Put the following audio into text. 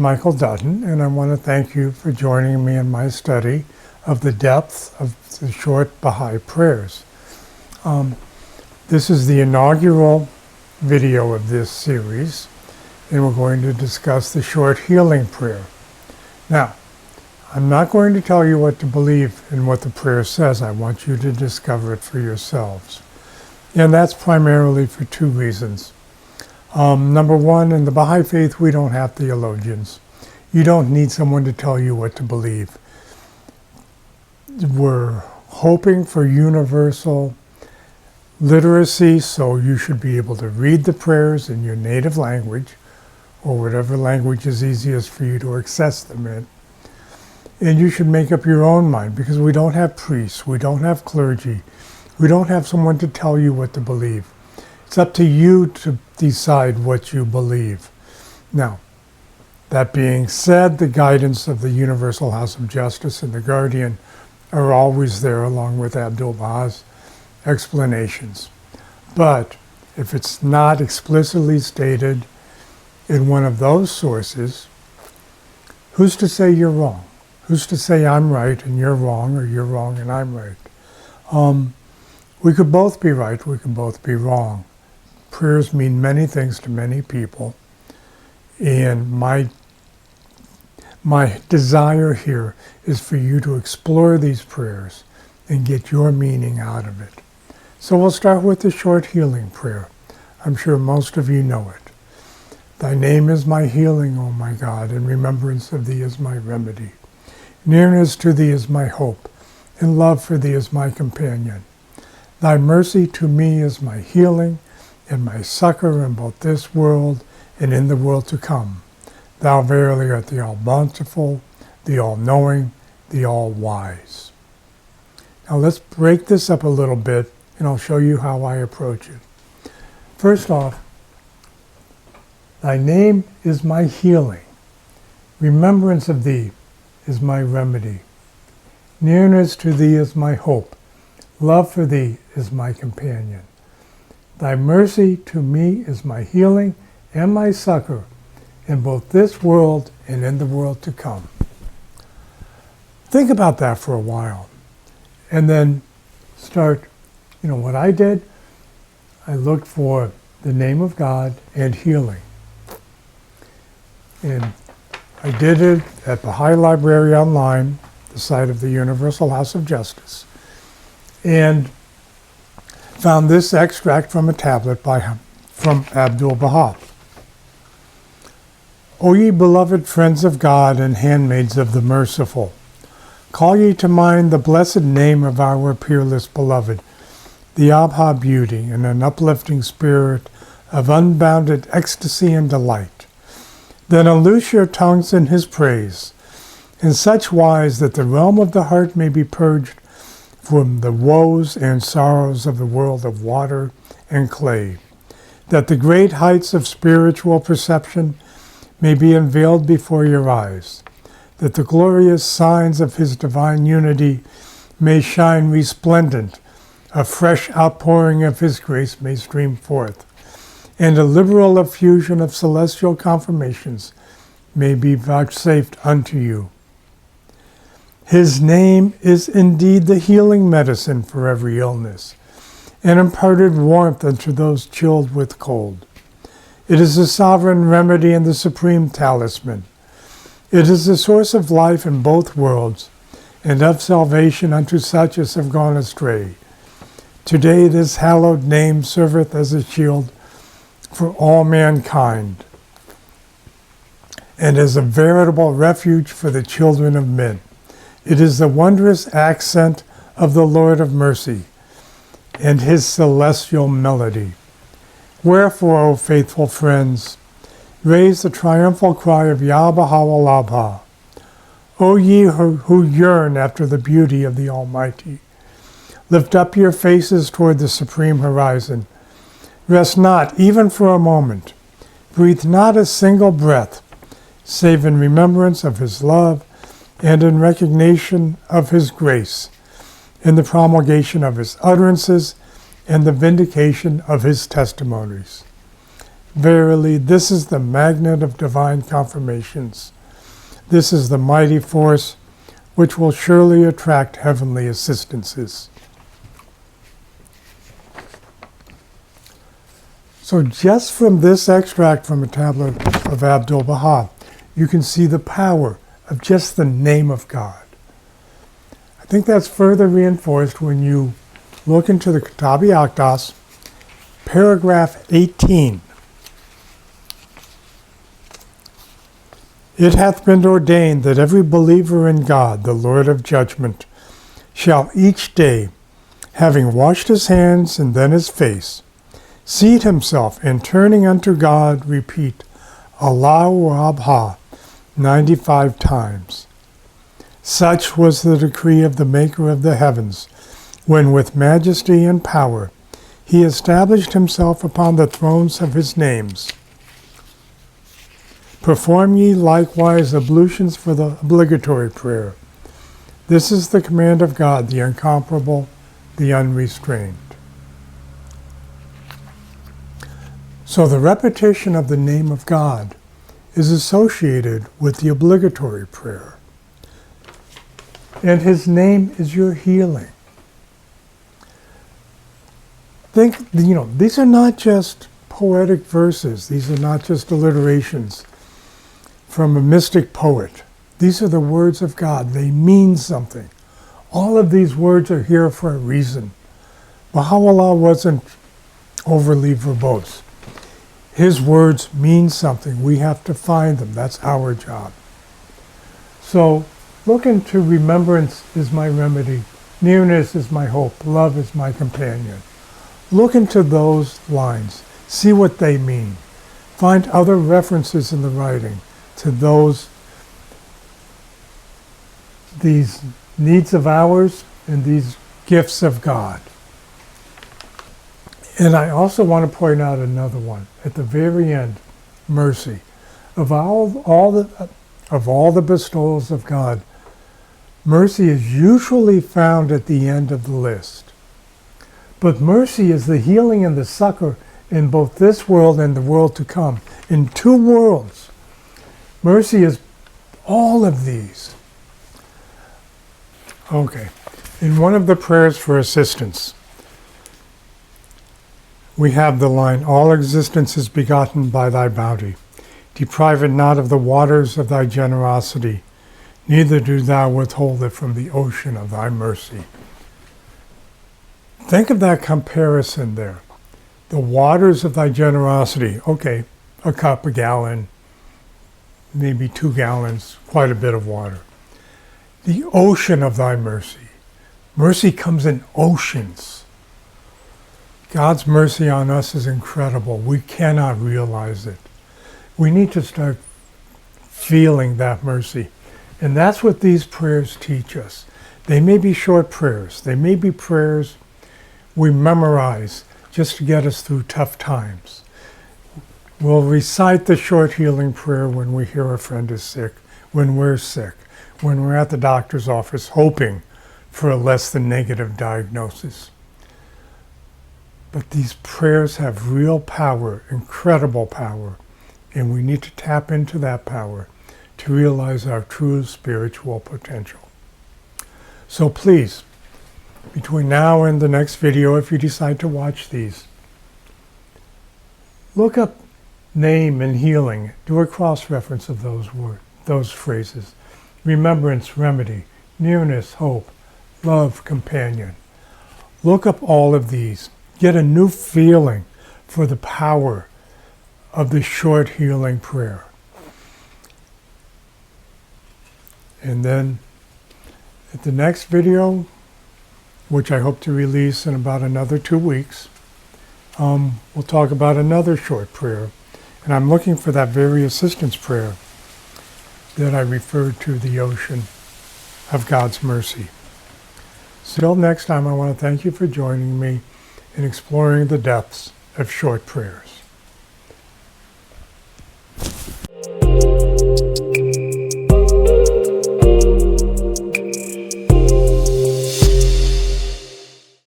Michael Dutton, and I want to thank you for joining me in my study of the depth of the short Baha'i prayers. This is the inaugural video of this series, and we're going to discuss the short healing prayer. Now, I'm not going to tell you what to believe in what the prayer says. I want you to discover it for yourselves. And that's primarily for two reasons. Number one, in the Baha'i Faith, we don't have theologians. You don't need someone to tell you what to believe. We're hoping for universal literacy, so you should be able to read the prayers in your native language, or whatever language is easiest for you to access them in. And you should make up your own mind, because we don't have priests, we don't have clergy, we don't have someone to tell you what to believe. It's up to you to decide what you believe. Now, that being said, the guidance of the Universal House of Justice and the Guardian are always there, along with Abdu'l-Baha's explanations. But if it's not explicitly stated in one of those sources, who's to say you're wrong? Who's to say I'm right and you're wrong, or you're wrong and I'm right? We could both be right, we could both be wrong. Prayers mean many things to many people, and my desire here is for you to explore these prayers and get your meaning out of it. So we'll start with the short healing prayer. I'm sure most of you know it. Thy name is my healing, O my God, and remembrance of thee is my remedy. Nearness to thee is my hope, and love for thee is my companion. Thy mercy to me is my healing, and my succor in both this world and in the world to come. Thou verily art the all-bountiful, the all-knowing, the all-wise. Now let's break this up a little bit, and I'll show you how I approach it. First off, thy name is my healing. Remembrance of thee is my remedy. Nearness to thee is my hope. Love for thee is my companion. Thy mercy to me is my healing and my succor in both this world and in the world to come. Think about that for a while, and then start, what I did, I looked for the name of God and healing. And I did it at Baha'i Library Online, the site of the Universal House of Justice, and found this extract from a tablet from Abdu'l-Baha. O ye beloved friends of God and handmaids of the merciful, call ye to mind the blessed name of our peerless beloved, the Abha beauty and an uplifting spirit of unbounded ecstasy and delight. Then unloose your tongues in his praise, in such wise that the realm of the heart may be purged from the woes and sorrows of the world of water and clay, that the great heights of spiritual perception may be unveiled before your eyes, that the glorious signs of his divine unity may shine resplendent, a fresh outpouring of his grace may stream forth, and a liberal effusion of celestial confirmations may be vouchsafed unto you. His name is indeed the healing medicine for every illness, and imparted warmth unto those chilled with cold. It is the sovereign remedy and the supreme talisman. It is the source of life in both worlds, and of salvation unto such as have gone astray. Today this hallowed name serveth as a shield for all mankind, and as a veritable refuge for the children of men. It is the wondrous accent of the Lord of mercy, and his celestial melody. Wherefore, O faithful friends, raise the triumphal cry of Ya Baha'u'llah. O ye who yearn after the beauty of the Almighty, lift up your faces toward the supreme horizon. Rest not even for a moment. Breathe not a single breath, save in remembrance of his love and in recognition of his grace, in the promulgation of his utterances and the vindication of his testimonies. Verily, this is the magnet of divine confirmations. This is the mighty force which will surely attract heavenly assistances. So just from this extract from a tablet of Abdu'l-Baha, you can see the power of just the name of God. I think that's further reinforced when you look into the Kitab-i-Aqdas, paragraph 18. It hath been ordained that every believer in God, the Lord of judgment, shall each day, having washed his hands and then his face, seat himself and turning unto God, repeat, Allahu Abha, 95 times. Such was the decree of the Maker of the heavens, when with majesty and power he established himself upon the thrones of his names. Perform ye likewise ablutions for the obligatory prayer. This is the command of God, the incomparable, the unrestrained. So the repetition of the name of God is associated with the obligatory prayer. And his name is your healing. Think, these are not just poetic verses. These are not just alliterations from a mystic poet. These are the words of God. They mean something. All of these words are here for a reason. Baha'u'llah wasn't overly verbose. His words mean something. We have to find them. That's our job. So look into remembrance is my remedy. Nearness is my hope. Love is my companion. Look into those lines. See what they mean. Find other references in the writing to these needs of ours and these gifts of God. And I also want to point out another one at the very end, mercy. Of all the bestowals of God, mercy is usually found at the end of the list. But mercy is the healing and the succor in both this world and the world to come. In two worlds. Mercy is all of these. Okay. In one of the prayers for assistance, we have the line, all existence is begotten by thy bounty. Deprive it not of the waters of thy generosity, neither do thou withhold it from the ocean of thy mercy. Think of that comparison there. The waters of thy generosity, okay, a cup, a gallon, maybe 2 gallons, quite a bit of water. The ocean of thy mercy. Mercy comes in oceans. God's mercy on us is incredible. We cannot realize it. We need to start feeling that mercy. And that's what these prayers teach us. They may be short prayers. They may be prayers we memorize just to get us through tough times. We'll recite the short healing prayer when we hear a friend is sick, when we're sick, when we're at the doctor's office hoping for a less than negative diagnosis. But these prayers have real power, incredible power, and we need to tap into that power to realize our true spiritual potential. So please, between now and the next video, if you decide to watch these, look up name and healing. Do a cross-reference of those phrases. Remembrance, remedy, nearness, hope, love, companion. Look up all of these. Get a new feeling for the power of the short healing prayer. And then at the next video, which I hope to release in about another 2 weeks, we'll talk about another short prayer. And I'm looking for that very assistance prayer that I referred to, the ocean of God's mercy. So till next time, I want to thank you for joining me in exploring the depths of short prayers.